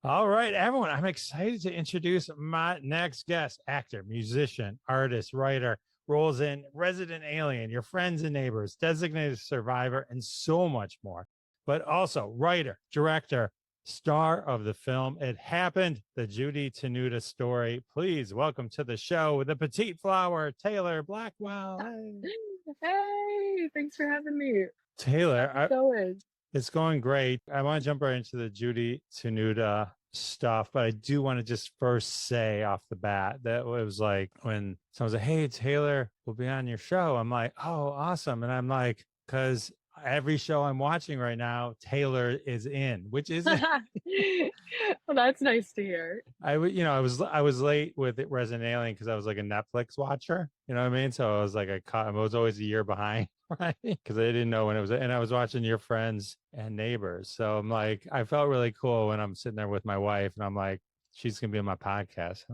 All right, everyone. I'm excited to introduce my next guest, actor, musician, artist, writer, roles in Resident Alien, Your Friends and Neighbors, Designated Survivor, and so much more. But also writer, director, star of the film It Happened, the Judy Tenuta Story. Please welcome to the show the petite flower, Taylor Blackwell. Hey. Hey, thanks for having me. Taylor, How's it going? it's going great. I want to jump right into the Judy Tenuta stuff, but I do want to just first say off the bat that it was like when someone's like, "Hey, Taylor, we'll be on your show." I'm like, "Oh, awesome!" And I'm like, because every show I'm watching right now, Taylor is in, which isn't. Well, that's nice to hear. I was late with it Resident Alien because I was like a Netflix watcher. You know what I mean? So I was like, I was always a year behind, right? Because I didn't know when it was, and I was watching Your Friends and Neighbors. So I'm like, I felt really cool when I'm sitting there with my wife, and I'm like, she's gonna be on my podcast.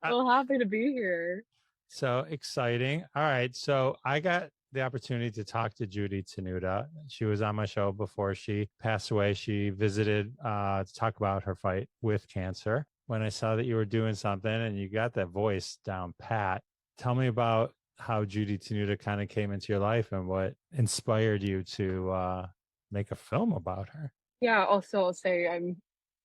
Well, happy to be here. So exciting. All right. So I got the opportunity to talk to Judy Tenuta. She was on my show before she passed away. She visited to talk about her fight with cancer. When I saw that you were doing something and you got that voice down pat, tell me about how Judy Tenuta kind of came into your life and what inspired you to make a film about her. Yeah, also I'll say I'm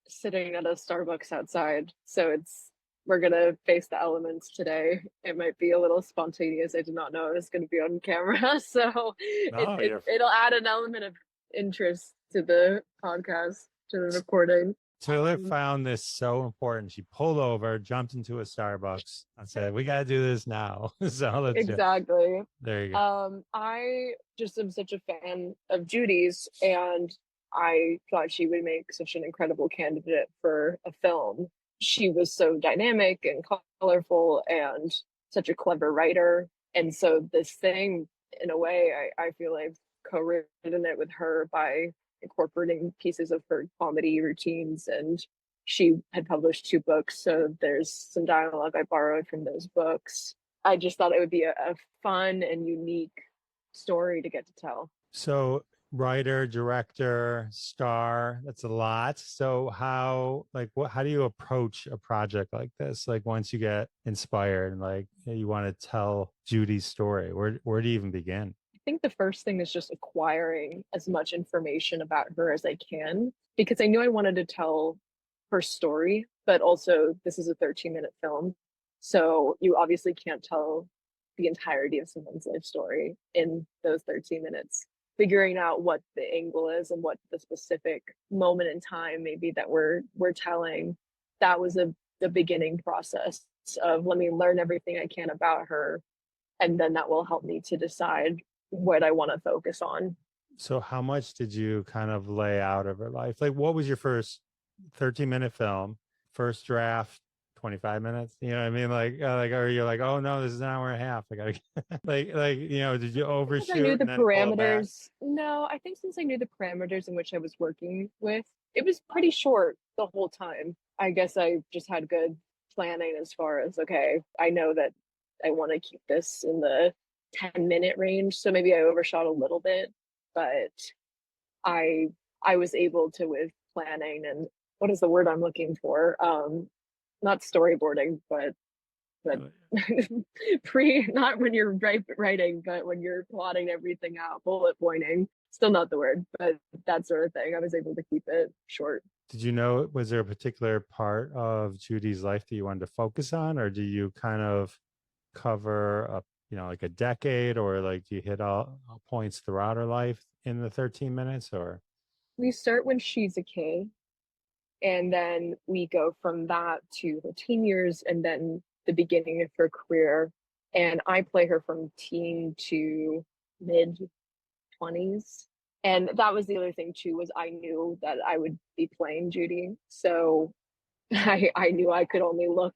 sitting at a Starbucks outside, so it's we're gonna face the elements today. It might be a little spontaneous. I did not know it was gonna be on camera, so No, you're it'll add an element of interest to the podcast, to the recording. Taylor Um, found this so important. She pulled over, jumped into a Starbucks, and said, "We got to do this now." So let's do. exactly. There you go. I just am such a fan of Judy's, and I thought she would make such an incredible candidate for a film. She was so dynamic and colorful and such a clever writer. And so this thing, in a way, I feel I've co-written it with her by incorporating pieces of her comedy routines. And she had published two books, so there's some dialogue I borrowed from those books. I just thought it would be a fun and unique story to get to tell. So writer, director, star, that's a lot. So how do you approach a project like this? Like once you get inspired and like you want to tell Judy's story, where do you even begin? I think the first thing is just acquiring as much information about her as I can because I knew I wanted to tell her story, but also this is a 13-minute film. So you obviously can't tell the entirety of someone's life story in those 13 minutes. Figuring out what the angle is and what the specific moment in time maybe that we're telling, that was the beginning process of let me learn everything I can about her, and then that will help me to decide what I want to focus on. So how much did you kind of lay out of her life? Like what was your first 13-minute film, first draft, 25 minutes? You know what I mean? Like, or you're like, oh no, this is an hour and a half. I gotta did you Because I knew overshoot the and then pull it back? parameters. No, I think since I knew the parameters in which I was working with, it was pretty short the whole time. I guess I just had good planning as far as, okay, I know that I want to keep this in the 10-minute range. So maybe I overshot a little bit, but I I was able to with planning and what is the word I'm looking for? Not storyboarding, but pre not when you're writing, but when you're plotting everything out, bullet pointing. Still not the word, but that sort of thing. I was able to keep it short. Did you know, was there a particular part of Judy's life that you wanted to focus on, or do you kind of cover a, like a decade, or like do you hit all points throughout her life in the 13 minutes, or? We start when she's a kid, and then we go from that to her teen years, and then the beginning of her career. And I play her from teen to mid 20s. And that was the other thing too, was I knew that I would be playing Judy. So I knew I could only look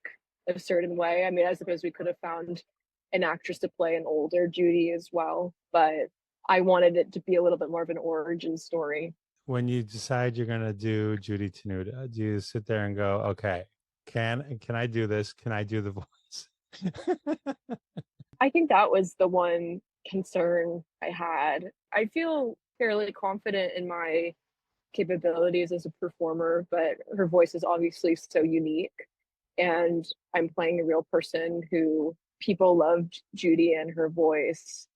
a certain way. I mean, I suppose we could have found an actress to play an older Judy as well, but I wanted it to be a little bit more of an origin story. When you decide you're going to do Judy Tenuta, do you sit there and go, okay, can I do this? Can I do the voice? I think that was the one concern I had. I feel fairly confident in my capabilities as a performer, but her voice is obviously so unique. And I'm playing a real person who people loved Judy and her voice.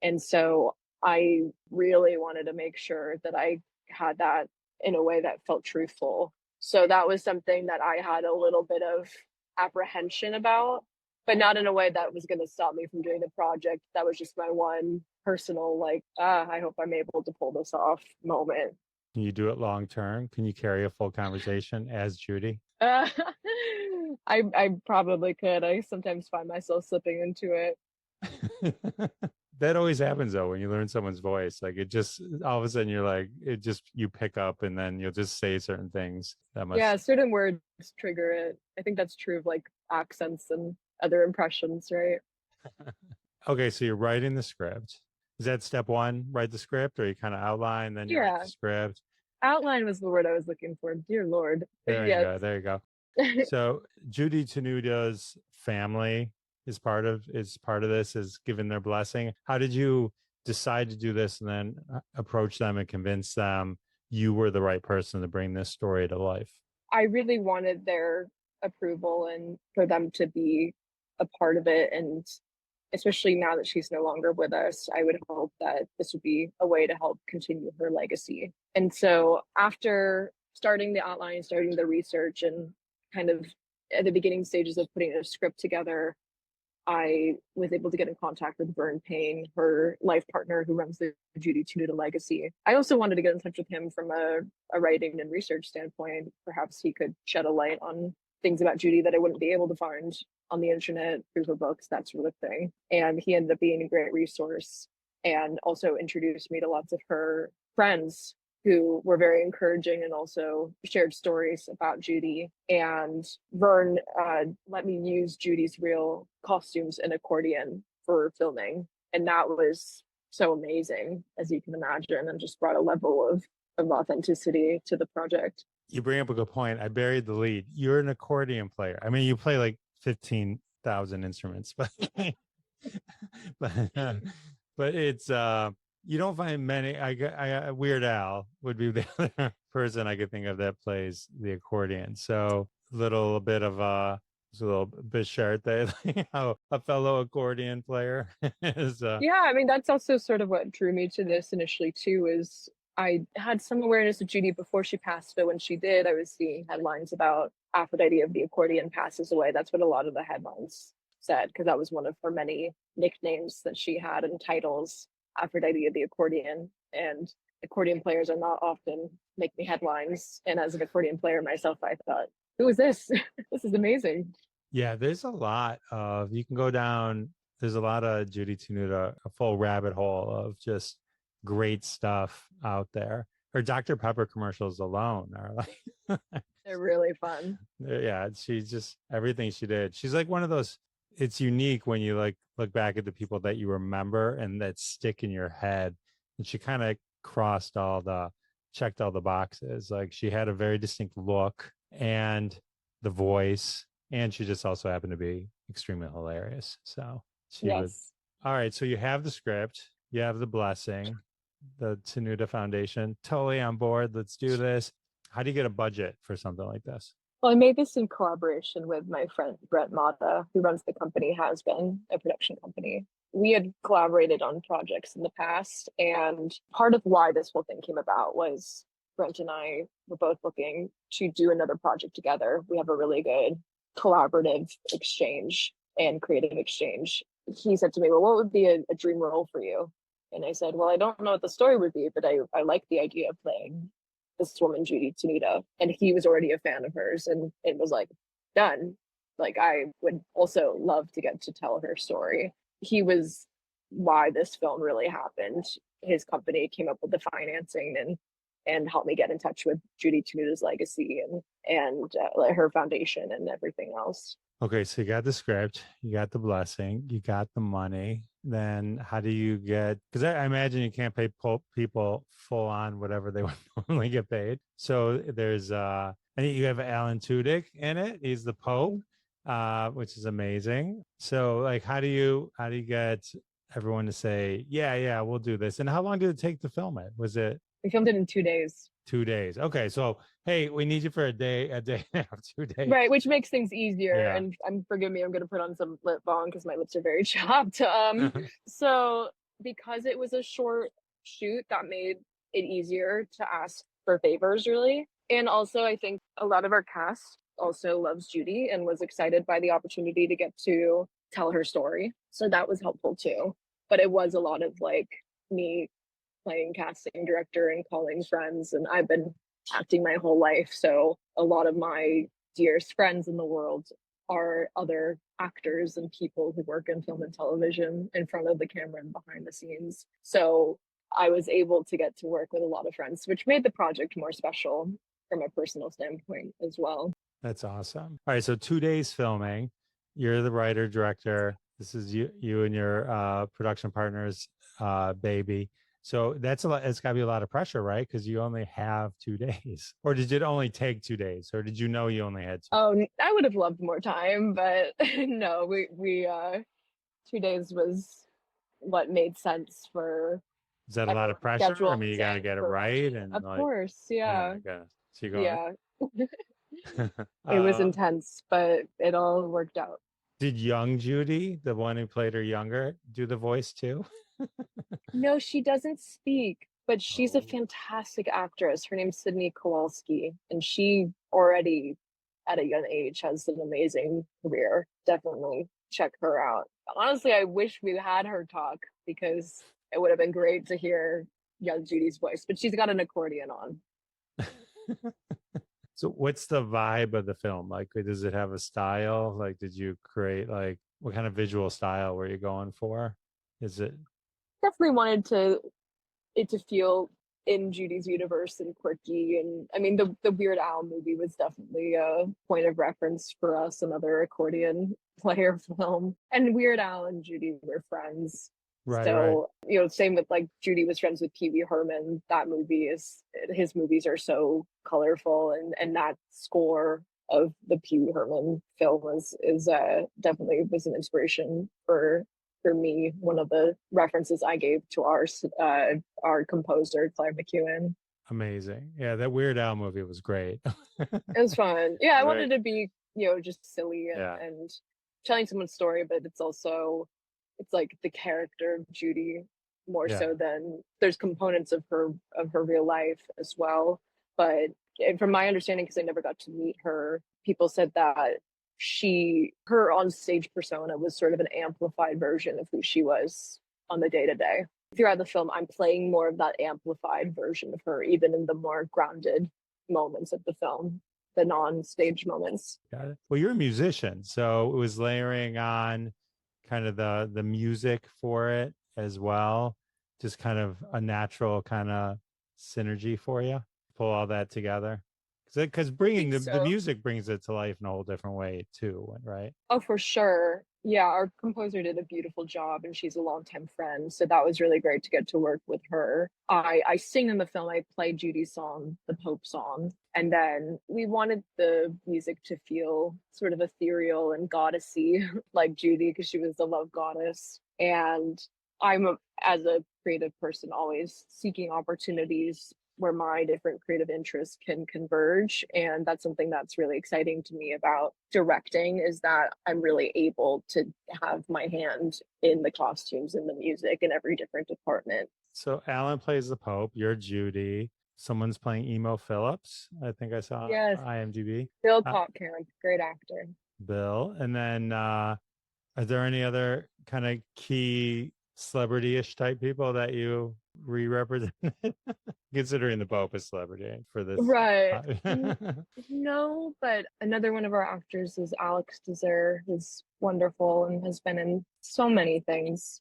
And so I really wanted to make sure that I had that in a way that felt truthful. So that was something that I had a little bit of apprehension about, but not in a way that was going to stop me from doing the project. That was just my one personal, like, I hope I'm able to pull this off moment. Can you do it long term? Can you carry a full conversation as Judy? Uh, I probably could. I sometimes find myself slipping into it. That always happens though when you learn someone's voice. Like it just all of a sudden you're like it just you pick up and then you'll just say certain things. That must Yeah, certain words trigger it. I think that's true of like accents and other impressions, right? Okay, so you're writing the script. Is that step one? Write the script, or you kind of outline, then you write Yeah, the script? outline was the word I was looking for. Dear Lord. There you Yes. go. There you go. So Judy Tenuta's family is part of this, is given their blessing. How did you decide to do this and then approach them and convince them you were the right person to bring this story to life? I really wanted their approval and for them to be a part of it. And especially now that she's no longer with us, I would hope that this would be a way to help continue her legacy. And so after starting the outline, starting the research, and kind of at the beginning stages of putting a script together, I was able to get in contact with Burt, her life partner who runs the Judy Tenuta Legacy. I also wanted to get in touch with him from a writing and research standpoint. Perhaps he could shed a light on things about Judy that I wouldn't be able to find on the internet, through her books, that sort of thing. And he ended up being a great resource and also introduced me to lots of her friends who were very encouraging and also shared stories about Judy. And Vern let me use Judy's real costumes and accordion for filming. And that was so amazing, as you can imagine, and just brought a level of authenticity to the project. You bring up a good point. I buried the lead. You're an accordion player. I mean, you play like 15,000 instruments, but but it's you don't find many. I Weird Al would be the other person I could think of that plays the accordion. So little bit of a little bit short there, how a fellow accordion player is. Yeah, I mean that's also sort of what drew me to this initially too. Is I had some awareness of Judy before she passed, but when she did, I was seeing headlines about Aphrodite of the Accordion passes away. That's what a lot of the headlines said, because that was one of her many nicknames that she had and titles, Aphrodite of the Accordion. And accordion players are not often making headlines. And as an accordion player myself, I thought, who is this? This is amazing. Yeah, there's a lot of, you can go down, there's a lot of Judy Tenuta, a full rabbit hole of just great stuff out there. Her Dr. Pepper commercials alone are like They're really fun. Yeah, she's just everything she did. She's like one of those, it's unique when you like look back at the people that you remember and that stick in your head. And she kind of checked all the boxes. Like she had a very distinct look and the voice, and she just also happened to be extremely hilarious. So she was all right. So you have the script, you have the blessing, the Tenuta Foundation, totally on board. Let's do this. How do you get a budget for something like this? Well, I made this in collaboration with my friend Brett Mata, who runs the company Has Been, a production company. We had collaborated on projects in the past, and part of why this whole thing came about was Brent and I were both looking to do another project together. We have a really good collaborative exchange and creative exchange. He said to me, well, what would be a dream role for you? And I said, well, I don't know what the story would be, but I like the idea of playing this woman, Judy Tenuta. And he was already a fan of hers, and it was like, done. Like, I would also love to get to tell her story. He was why this film really happened. His company came up with the financing and helped me get in touch with Judy Tenuta's legacy and her foundation and everything else. Okay, so you got the script, you got the blessing, you got the money. Then how do you get, because I imagine you can't pay people full on whatever they would normally get paid. So there's I think you have Alan Tudyk in it. He's the Pope, which is amazing. So like how do you get everyone to say, yeah, we'll do this? And how long did it take to film it? Was it We filmed it in 2 days. 2 days. Okay. So, hey, we need you for a day and a half, 2 days. Right, which makes things easier. Yeah. And forgive me, I'm going to put on some lip balm because my lips are very chapped. So because it was a short shoot, that made it easier to ask for favors, really. And also, I think a lot of our cast also loves Judy and was excited by the opportunity to get to tell her story. So that was helpful too. But it was a lot of like me playing casting director and calling friends, and I've been acting my whole life, so a lot of my dearest friends in the world are other actors and people who work in film and television in front of the camera and behind the scenes. So I was able to get to work with a lot of friends, which made the project more special from a personal standpoint as well. That's awesome. All right. So 2 days filming. You're the writer, director. This is you and your production partner's baby. So that's a lot. It's got to be a lot of pressure, right? Because you only have 2 days. Or did it only take 2 days? Or did you know you only had 2? Oh, I would have loved more time, but no, we 2 days was what made sense for Is that a lot of pressure? I mean, you got to schedule get it for right. watching. And Of like, course, yeah. my gosh. So you're going, Yeah. It was intense, but it all worked out. did young Judy, the one who played her younger, do the voice too? No, she doesn't speak, but she's a Oh. fantastic actress. Her name's Sydney Kowalski, and she already at a young age has an amazing career. Definitely check her out. Honestly, I wish we had her talk because it would have been great to hear young Judy's voice, but she's got an accordion on. So what's the vibe of the film? Like, does it have a style? Like, did you create like what kind of visual style were you going for? Is it Definitely wanted it to feel in Judy's universe and quirky. And I mean, the Weird Al movie was definitely a point of reference for us, another accordion player film. And Weird Al and Judy were friends. right? So, same with like Judy was friends with Pee Wee Herman. That movie his movies are so colorful, and that score of the Pee Wee Herman film is definitely was an inspiration for me. One of the references I gave to our composer Claire McEwen. Amazing. Yeah, that Weird Al movie was great. It was fun. Yeah, I Right. wanted to be just silly and telling someone's story, but it's like the character of Judy more so than there's components of her real life as well. But from my understanding, because I never got to meet her, people said that her on stage persona was sort of an amplified version of who she was on the day to day. Throughout the film, I'm playing more of that amplified version of her, even in the more grounded moments of the film, the non-stage moments. Got it. Well, you're a musician, so it was layering on kind of the music for it as well, just kind of a natural kind of synergy for you. Pull all that together. Because bringing the music brings it to life in a whole different way too, right? Oh, for sure. Yeah, our composer did a beautiful job, and she's a longtime friend. So that was really great to get to work with her. I sing in the film. I play Judy's song, the Pope song. And then we wanted the music to feel sort of ethereal and goddessy, like Judy, because she was the love goddess. And as a creative person, always seeking opportunities where my different creative interests can converge. And that's something that's really exciting to me about directing, is that I'm really able to have my hand in the costumes and the music in every different department. So Alan plays the Pope, you're Judy. Someone's playing Emo Phillips. I think I saw Yes. IMDb. Bill Popcamp, great actor. Bill. And then are there any other kind of key celebrity-ish type people that you re-represented? Considering the Pope is celebrity for this. Right. No, but another one of our actors is Alex Desir, who's wonderful and has been in so many things,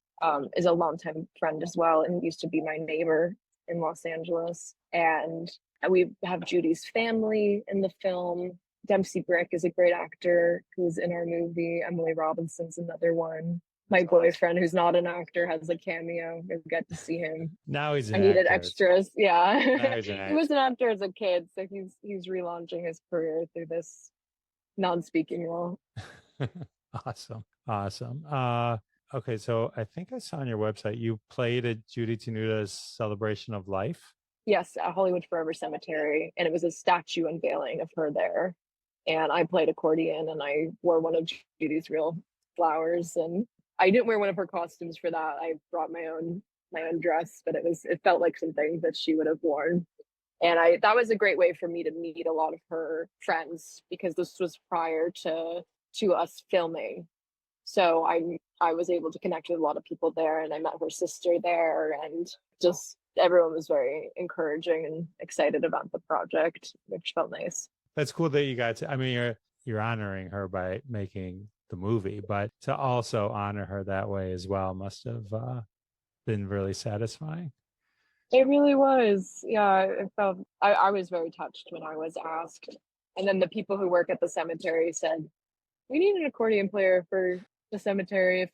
is a longtime friend as well, and used to be my neighbor in Los Angeles. And we have Judy's family in the film. Dempsey Brick is a great actor who's in our movie. Emily Robinson's another one. My boyfriend, who's not an actor, has a cameo. I get to see him. Now he's an I needed actor. Extras. Yeah. Now he's an He actor. was an actor as a kid, so he's relaunching his career through this non-speaking role. Awesome. Okay, so I think I saw on your website you played at Judy Tenuta's Celebration of Life. Yes, at Hollywood Forever Cemetery, and it was a statue unveiling of her there. And I played accordion, and I wore one of Judy's real flowers, and I didn't wear one of her costumes for that. I brought my own dress, but it felt like something that she would have worn. And I that was a great way for me to meet a lot of her friends because this was prior to us filming. So I was able to connect with a lot of people there, and I met her sister there, and just everyone was very encouraging and excited about the project, which felt nice. That's cool that you got to, I mean, you're honoring her by making the movie, but to also honor her that way as well must have been really satisfying. It really was. Yeah, it felt I was very touched when I was asked. And then the people who work at the cemetery said, "We need an accordion player for the cemetery. If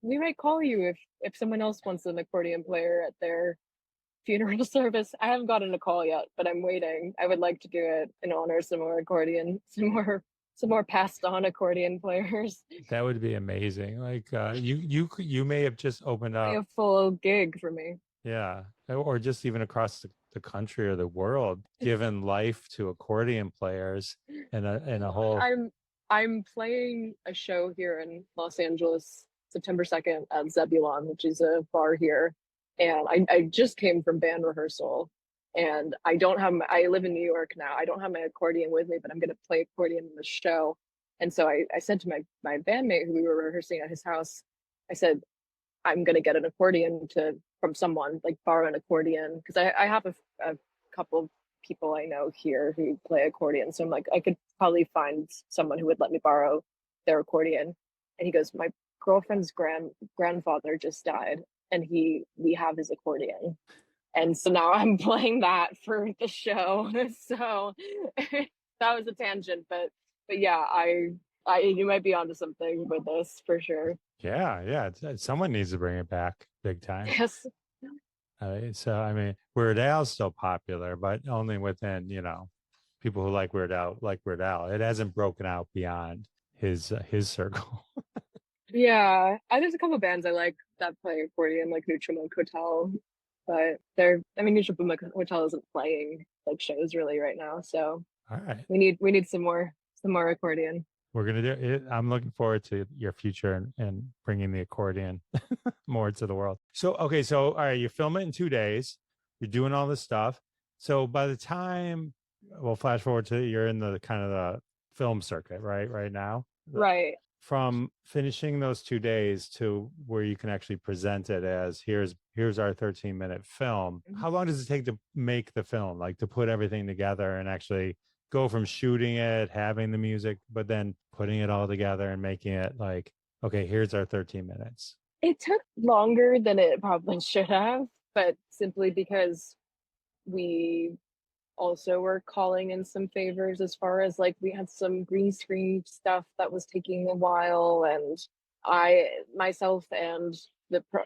we might call you if someone else wants an accordion player at their funeral service." I haven't gotten a call yet, but I'm waiting. I would like to do it in honor of some more accordion, some more passed on accordion players. That would be amazing. Like you may have just opened Be up, a full gig for me. yeah, or just even across the country or the world, given life to accordion players and a whole. I'm playing a show here in Los Angeles September 2nd at Zebulon, which is a bar here. And I just came from band rehearsal, and I live in New York now. I don't have my accordion with me, but I'm going to play accordion in the show. And so I said to my bandmate who we were rehearsing at his house, I said, I'm going to get an accordion from someone, like borrow an accordion. Because I have a couple of people I know here who play accordion. So I'm like, I could probably find someone who would let me borrow their accordion. And he goes, my girlfriend's grandfather just died, and we have his accordion. And so now I'm playing that for the show. So that was a tangent, but yeah, I you might be onto something with this for sure. Yeah, someone needs to bring it back big time. Yes. So I mean, Weird Al's still popular, but only within, people who like Weird Al like Weird Al. It hasn't broken out beyond his circle. Yeah, there's a couple bands I like that play accordion, like Neutral Milk Hotel, but Neutral Milk Hotel isn't playing like shows really right now, so All right, we need some more accordion. we're gonna do it. I'm looking forward to your future and bringing the accordion more to the world. So okay, so all right, you film it in 2 days. You're doing all this stuff. So by the time we'll flash forward to you're in the kind of the film circuit, right now. Right. From finishing those 2 days to where you can actually present it as here's our 13-minute film. How long does it take to make the film, like to put everything together and actually go from shooting it, having the music, but then putting it all together and making it like, okay, here's our 13 minutes? It took longer than it probably should have, but simply because we also were calling in some favors as far as like we had some green screen stuff that was taking a while, and I myself and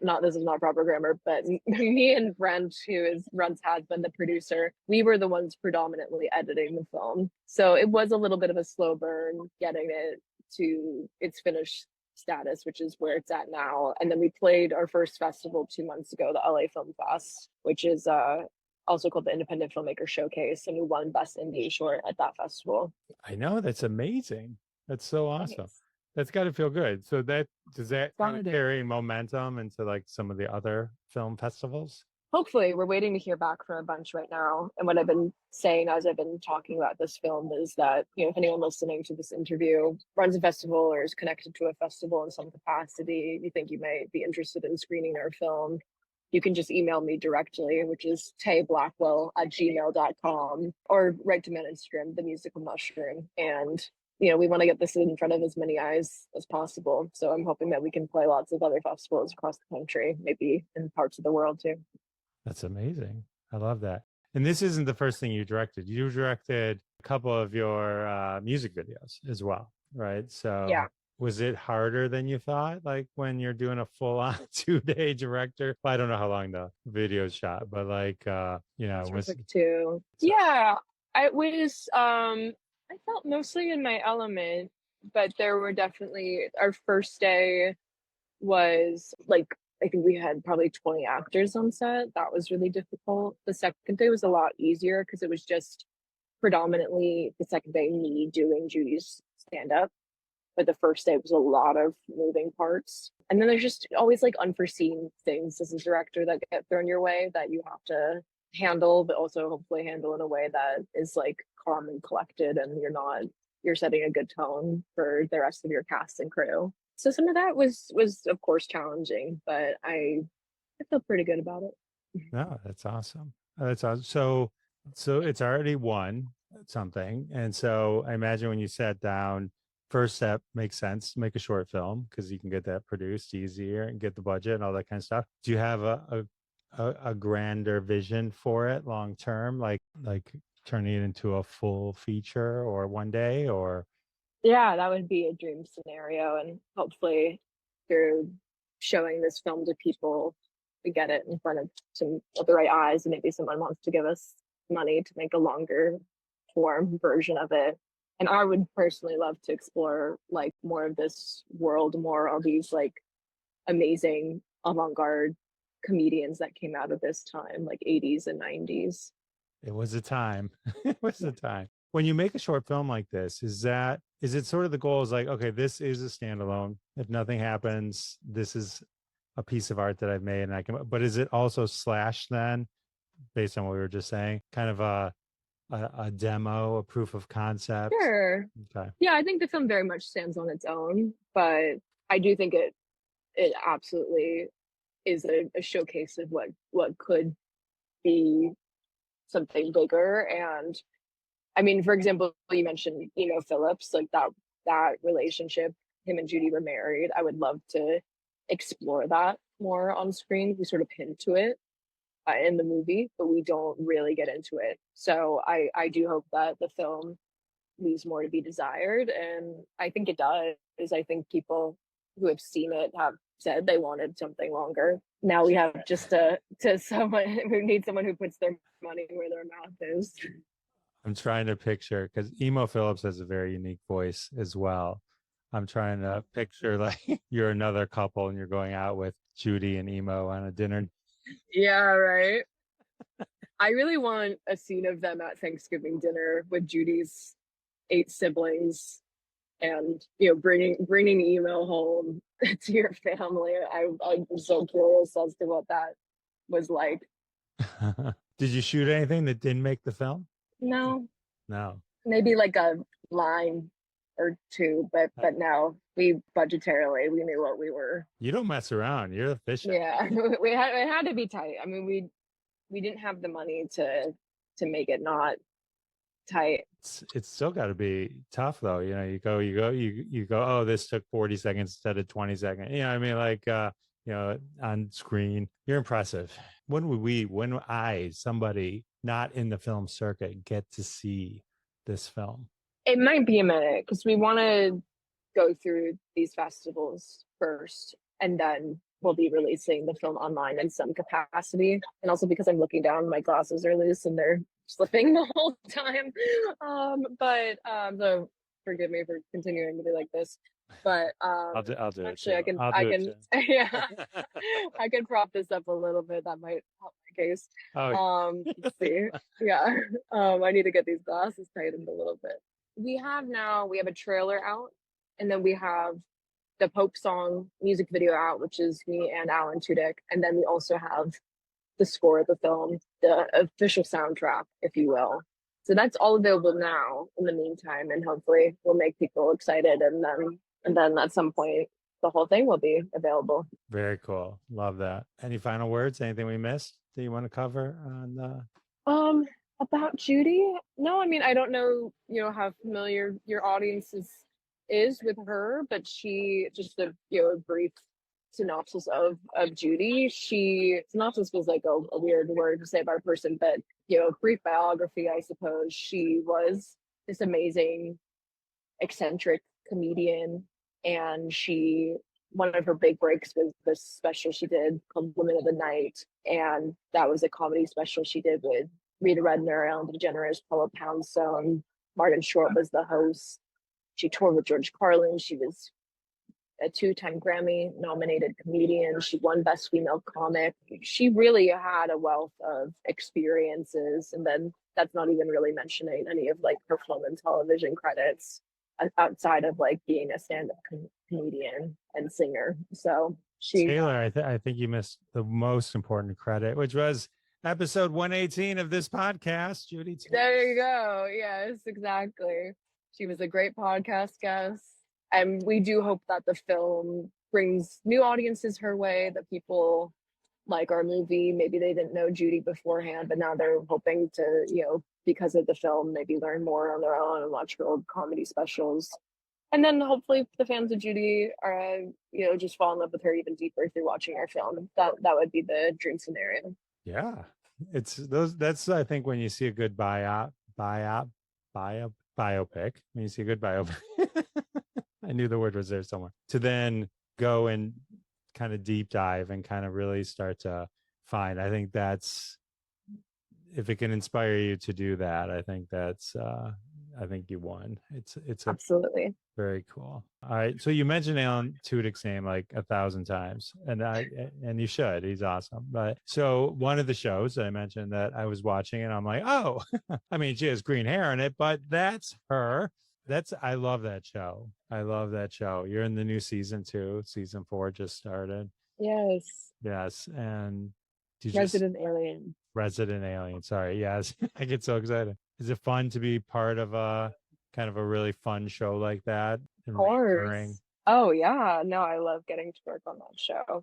not this is not proper grammar, but me and Brent, who is Brent's husband, the producer, we were the ones predominantly editing the film, so it was a little bit of a slow burn getting it to its finished status, which is where it's at now. And then we played our first festival 2 months ago, the LA Film Fest, which is also called the Independent Filmmaker Showcase, and we won Best Indie Short at that festival. I know, that's amazing. That's so awesome. Thanks. That's got to feel good. So does that kind of Validating. carry momentum into like some of the other film festivals? Hopefully, we're waiting to hear back from a bunch right now. And what I've been saying as I've been talking about this film is that, if anyone listening to this interview runs a festival or is connected to a festival in some capacity, you think you might be interested in screening our film, you can just email me directly, which is tayblackwell@gmail.com, or write to me on Instagram, The Musical Mushroom. And, we want to get this in front of as many eyes as possible. So I'm hoping that we can play lots of other festivals across the country, maybe in parts of the world too. That's amazing. I love that. And this isn't the first thing you directed. You directed a couple of your music videos as well, right? So Yeah. was it harder than you thought? Like when you're doing a full-on 2-day director? Well, I don't know how long the video shot, but like, That's was perfect too. Yeah, I was. I felt mostly in my element, but there were definitely our first day was like I think we had probably 20 actors on set. That was really difficult. The second day was a lot easier because it was just predominantly the second day me doing Judy's stand up. But the first day was a lot of moving parts. And then there's just always like unforeseen things as a director that get thrown your way that you have to handle, but also hopefully handle in a way that is like calm and collected, and you're setting a good tone for the rest of your cast and crew. So some of that was of course challenging, but I feel pretty good about it. No, that's awesome. That's awesome. So it's already won something. And so I imagine when you sat down, first step makes sense, make a short film because you can get that produced easier and get the budget and all that kind of stuff. Do you have a grander vision for it long term, like turning it into a full feature or one day? Or Yeah, that would be a dream scenario, and hopefully through showing this film to people, we get it in front of some of the right eyes, and maybe someone wants to give us money to make a longer form version of it. And I would personally love to explore like more of this world, more of these like amazing avant-garde comedians that came out of this time, like 80s and 90s. it was a time. It was a time. When you make a short film like this, is it sort of the goal is like, okay, this is a standalone. If nothing happens, this is a piece of art that I've made and I can, but is it also slash then based on what we were just saying, kind of a demo, a proof of concept? Sure. Okay. Yeah, I think the film very much stands on its own, but I do think it absolutely is a showcase of what could be something bigger. And I mean, for example, you mentioned Emo Phillips, like that relationship, him and Judy were married. I would love to explore that more on screen. We sort of hint to it in the movie, but we don't really get into it. So I do hope that the film leaves more to be desired, and I think it does. I think people who have seen it have said they wanted something longer. Now we have just to someone who needs someone who puts their money where their mouth is. I'm trying to picture because Emo Phillips has a very unique voice as well. I'm trying to picture like you're another couple and you're going out with Judy and Emo on a dinner. Yeah, right. I really want a scene of them at Thanksgiving dinner with Judy's 8 siblings, and bringing Emo home to your family. I'm so curious as to what that was like. Did you shoot anything that didn't make the film? No, No. maybe like a line or two, but no, we budgetarily we knew what we were. You don't mess around. You're efficient. Yeah, it had to be tight. I mean, we didn't have the money to make it not tight. It's still got to be tough though. You go, oh, this took 40 seconds instead of 20 seconds. You know what I mean? Like, on screen, you're impressive. When somebody not in the film circuit, get to see this film? It might be a minute because we want to go through these festivals first, and then we'll be releasing the film online in some capacity. And also because I'm looking down, my glasses are loose and they're slipping the whole time. So forgive me for continuing to be like this. But I'll do actually, it. I can yeah, I can prop this up a little bit. That might help my case. Oh. Let's see. Yeah. I need to get these glasses tightened a little bit. We have a trailer out, and then we have the Pope song music video out, which is me and Alan Tudyk. And then we also have the score of the film, the official soundtrack, if you will. So that's all available now in the meantime, and hopefully we'll make people excited, and then at some point the whole thing will be available. Very cool. Love that. Any final words? Anything we missed that you want to cover on About Judy? No, I mean, I don't know, how familiar your audience is with her, but she just a brief synopsis of Judy. Synopsis was like a weird word to say about a person, but brief biography, I suppose. She was this amazing, eccentric comedian, and one of her big breaks was this special she did called Women of the Night, and that was a comedy special she did with Rita Redner, Ellen DeGeneres, Paula Poundstone. Martin Short was the host. She toured with George Carlin. She was a 2-time Grammy nominated comedian. She won Best Female Comic. She really had a wealth of experiences. And then that's not even really mentioning any of like her film and television credits outside of like being a stand-up comedian and singer. So she Taylor, I think you missed the most important credit, which was episode 118 of this podcast, Judy. There you go. Yes, exactly. She was a great podcast guest. And we do hope that the film brings new audiences her way, that people like our movie. Maybe they didn't know Judy beforehand, but now they're hoping to, because of the film, maybe learn more on their own and watch her old comedy specials. And then hopefully the fans of Judy are, just fall in love with her even deeper through watching our film. That would be the dream scenario. Yeah. That's I think when you see a good biopic, when you see a good biopic, I knew the word was there somewhere, to then go and kind of deep dive and kind of really start to find. I think that's, if it can inspire you to do that, I think I think you won. It's absolutely very cool. All right. So you mentioned Alan Tudyk's name like 1,000 times, and you should. He's awesome. But so one of the shows that I mentioned that I was watching, and I'm like, oh, I mean, she has green hair in it, but that's her. I love that show. I love that show. You're in the new season 2. Season 4 just started. Yes. Yes. And Resident Alien. Sorry. Yes. I get so excited. Is it fun to be part of a kind of a really fun show like that? Of course. Oh yeah. No, I love getting to work on that show.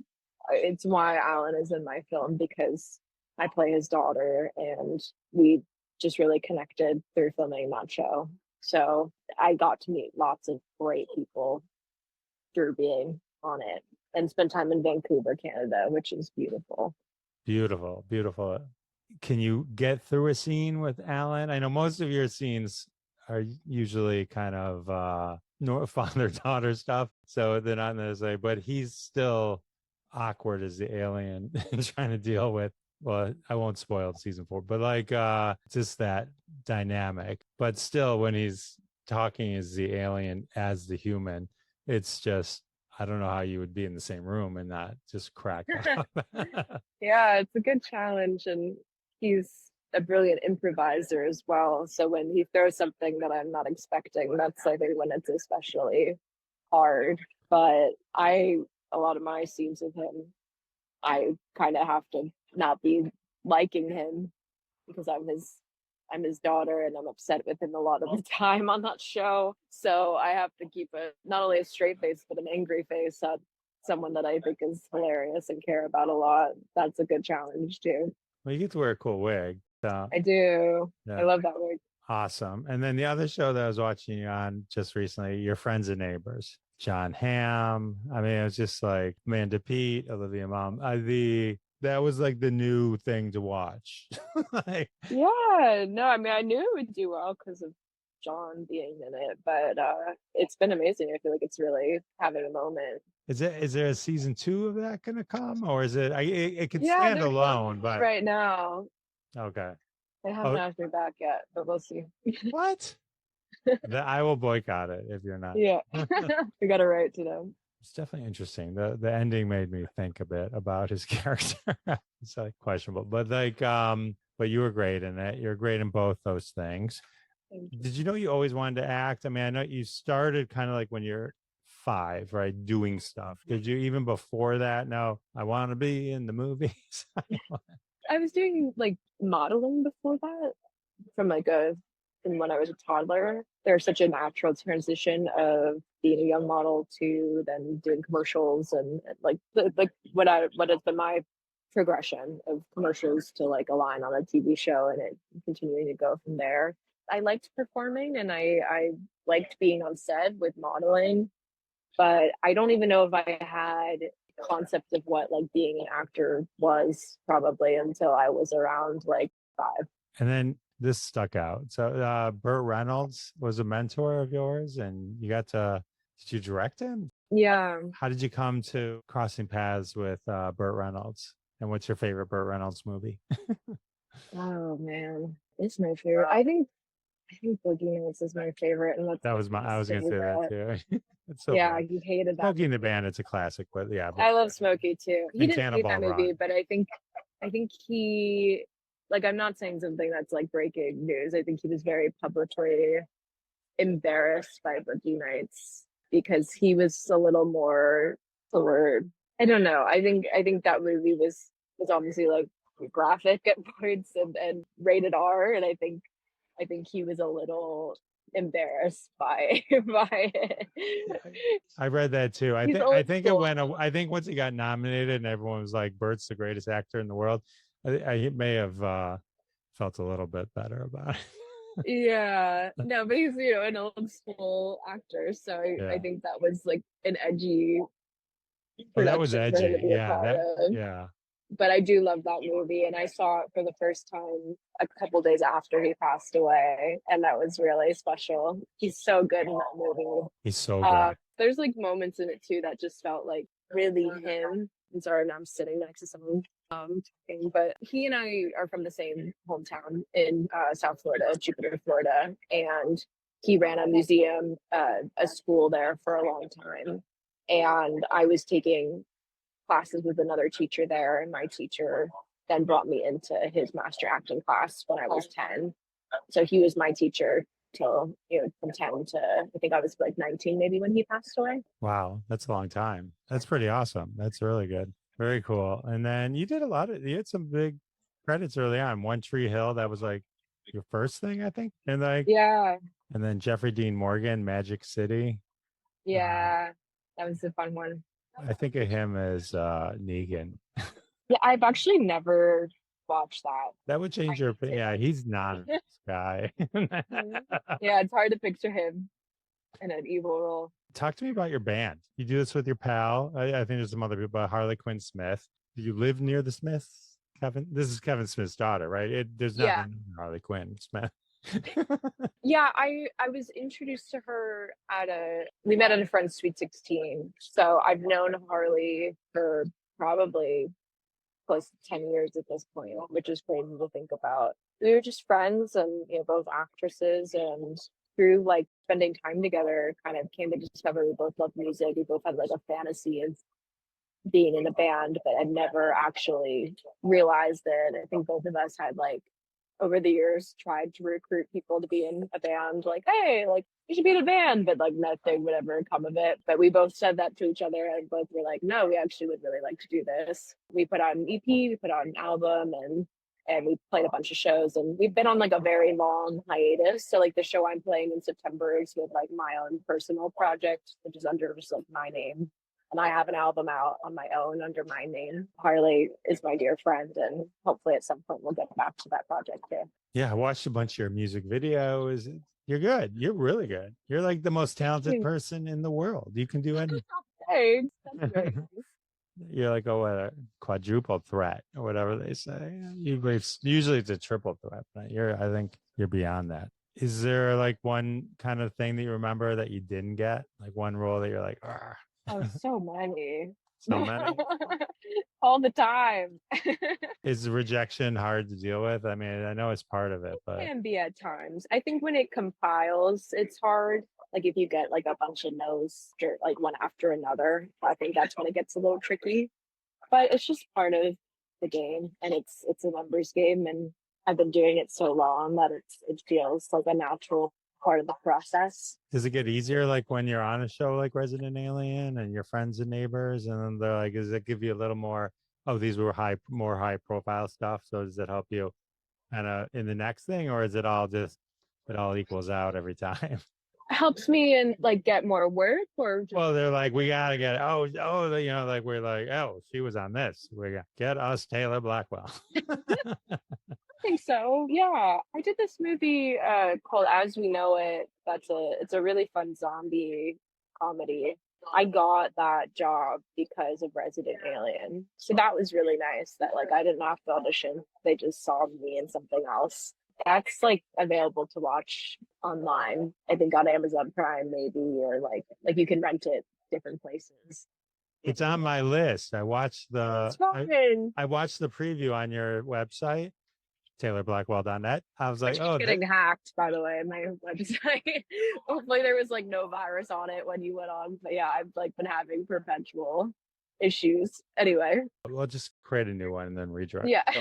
It's why Alan is in my film, because I play his daughter and we just really connected through filming that show. So I got to meet lots of great people through being on it and spend time in Vancouver, Canada, which is beautiful. Beautiful, beautiful. Can you get through a scene with Alan? I know most of your scenes are usually kind of father-daughter stuff, so they're not necessarily, but he's still awkward as the alien and trying to deal with, well, I won't spoil season 4, but like just that dynamic. But still, when he's talking as the alien, as the human, it's just, I don't know how you would be in the same room and not just crack up. Yeah, it's a good challenge, and he's a brilliant improviser as well. So when he throws something that I'm not expecting, that's I think when it's especially hard. But a lot of my scenes with him, I kind of have to not be liking him because I'm his daughter and I'm upset with him a lot of the time on that show. So I have to keep not only a straight face, but an angry face at someone that I think is hilarious and care about a lot. That's a good challenge too. Well, you get to wear a cool wig. So. I do. Yeah. I love that wig. Awesome. And then the other show that I was watching you on just recently, Your Friends and Neighbors, John Hamm. I mean, it was just like Amanda Peet, Olivia Munn. That was like the new thing to watch. Yeah, no, I mean, I knew it would do well because of John being in it, but it's been amazing. I feel like it's really having a moment. Is there a season 2 of that going to come, or is it? It could stand alone, but right now. Okay. They haven't asked me back yet, but we'll see. What? I will boycott it if you're not. Yeah, we got to write to them. It's definitely interesting. The ending made me think a bit about his character. It's like questionable, but like, but you were great in it. You're great in both those things. Did you know you always wanted to act? I mean, I know you started kind of like when you're 5, right? Doing stuff. Did you even before that? No, I want to be in the movies. I was doing like modeling before that from when I was a toddler. There's such a natural transition of being a young model to then doing commercials and like what has been my progression of commercials to like a line on a TV show and it continuing to go from there. I liked performing and I liked being on set with modeling, but I don't even know if I had concept of what like being an actor was probably until I was around like 5. And then this stuck out. So Burt Reynolds was a mentor of yours and did you direct him? Yeah. How did you come to crossing paths with Burt Reynolds? And what's your favorite Burt Reynolds movie? Oh man, it's my favorite. I think Boogie Nights is my favorite. And I was going to say that too. It's so Yeah, good. he hated that Smokey and the movie. Band, it's a classic, but yeah. But, I love Smokey too. He and didn't hate Cannonball that movie, Run. but I think he, like, I'm not saying something that's like breaking news. I think he was very publicly embarrassed by Boogie Nights because he was a little more the word. I don't know. I think that movie was obviously like graphic at points and rated R, and I think he was a little embarrassed by by it. I read that too. He's I old think it school. went. I think once he got nominated and everyone was like, "Burt's the greatest actor in the world," I may have felt a little bit better about it. Yeah, no, but he's an old school actor, so I Yeah. think that was like an edgy Oh, that was production for him to edgy. be a Yeah. part That. of. Yeah. But I do love that movie, and I saw it for the first time a couple days after he passed away, and that was really special. He's so good in that movie. He's so good. There's like moments in it too that just felt like really him. I'm sorry, now I'm sitting next to someone talking, but he and I are from the same hometown in South Florida, Jupiter, Florida, and he ran a museum, a school there for a long time. And I was taking classes with another teacher there, and my teacher then brought me into his master acting class when I was 10. So he was my teacher till from 10 to I think I was like 19 maybe when he passed away. Wow, that's a long time. That's pretty awesome. That's really good. Very cool. And then you did you had some big credits early on. One Tree Hill, that was like your first thing, I think. And Yeah, and then Jeffrey Dean Morgan, Magic City. yeah, that was a fun one. I think of him as Negan. Yeah, I've actually never watched that. That would change your opinion. Yeah, he's not a nice guy. Yeah, it's hard to picture him in an evil role. Talk to me about your band. You do this with your pal. I think there's some other people, but Harley Quinn Smith. Do you live near the Smiths? Kevin, this is Kevin Smith's daughter, right? There's not Yeah. Harley Quinn Smith. Yeah, I was introduced to her we met at a friend's Sweet 16. So I've known Harley for probably close to 10 years at this point, which is crazy to think about. We were just friends and both actresses, and through like spending time together kind of came to discover we both love music. We both had like a fantasy of being in a band, but I'd never actually realized it. I think both of us had like over the years tried to recruit people to be in a band, like, hey, like you should be in a band, but like nothing would ever come of it. But we both said that to each other, and both were like, no, we actually would really like to do this. We put out an EP, we put out an album, and we played a bunch of shows, and we've been on like a very long hiatus. So like the show I'm playing in September is with like my own personal project, which is under just like my name. And I have an album out on my own under my name. Harley is my dear friend, and hopefully at some point we'll get back to that project too. Yeah, I watched a bunch of your music videos. You're good. You're really good. You're like the most talented person in the world. You can do anything. Thanks. That's great. You're like a quadruple threat or whatever they say. Usually it's a triple threat, but I think you're beyond that. Is there like one kind of thing that you remember that you didn't get? Like one role that you're like, Argh. Oh, so many. So many? All the time. Is rejection hard to deal with? I mean, I know it's part of it, but It can be at times. I think when it compiles, it's hard. Like if you get like a bunch of no's, like one after another, I think that's when it gets a little tricky. But it's just part of the game, and it's a numbers game, and I've been doing it so long that it feels like a natural part of the process. Does it get easier like when you're on a show like Resident Alien and your friends and neighbors, and then they're like, does it give you a little more, oh, these were more high profile stuff, so does it help you kind of in the next thing, or is it all equals out every time? Helps me and like get more work, or just... Well, they're like, we gotta get like we're like, oh, she was on this, we got get us Taylor Blackwell. I think so. Yeah, I did this movie called As We Know It. It's a really fun zombie comedy. I got that job because of Resident Alien, so that was really nice. That like I didn't have to audition; they just saw me in something else. That's like available to watch online. I think on Amazon Prime maybe, or like you can rent it different places. It's on my list. I watched It's fun. I watched the preview on your website. TaylorBlackwell.net. I was Which like, keeps oh, getting hacked, by the way, my website. Hopefully there was like no virus on it when you went on. But yeah, I've like been having perpetual issues. Anyway. we'll just create a new one and then redirect. Yeah. So,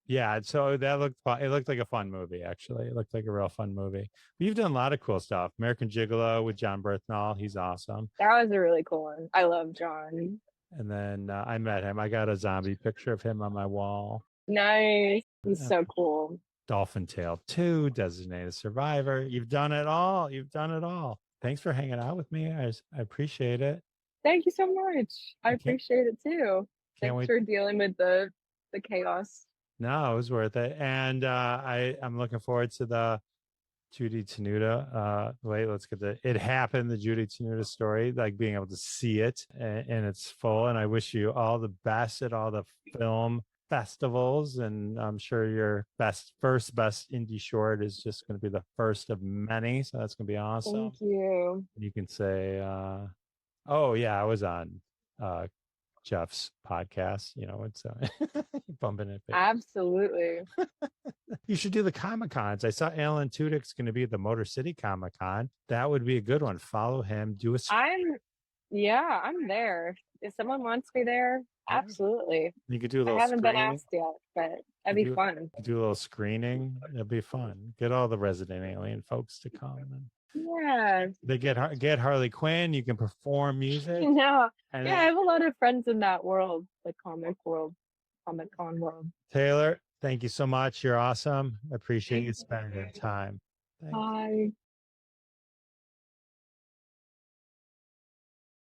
yeah. So that looked fun. It looked like a fun movie, actually. It looked like a real fun movie. But you've done a lot of cool stuff. American Gigolo with John Berthnall. He's awesome. That was a really cool one. I love John. And then I met him. I got a zombie picture of him on my wall. Nice. He's so cool. Dolphin Tale 2, Designated Survivor. You've done it all. You've done it all. Thanks for hanging out with me. I appreciate it. Thank you so much. I appreciate it too. Thanks for dealing with the chaos. No, it was worth it. And I'm looking forward to the Judy Tenuta. Wait, let's get the It Happened, the Judy Tenuta story, like being able to see it in its full. And I wish you all the best at all the film festivals. And I'm sure your first best indie short is just going to be the first of many. So that's going to be awesome. Thank you. You can say, oh, yeah, I was on Jeff's podcast, it's bumping it. Absolutely. You should do the Comic-Cons. I saw Alan Tudyk's going to be at the Motor City Comic-Con. That would be a good one. Follow him. Do a I'm there. If someone wants me there, absolutely. You could do a little I haven't screening. been asked yet, but that'd be fun. Do a little screening. It'd be fun. Get all the Resident Alien folks to come. Yeah. They get Harley Quinn. You can perform music. No. I have a lot of friends in that world, the Comic Con world. Taylor, thank you so much. You're awesome. I appreciate you spending your time. Bye.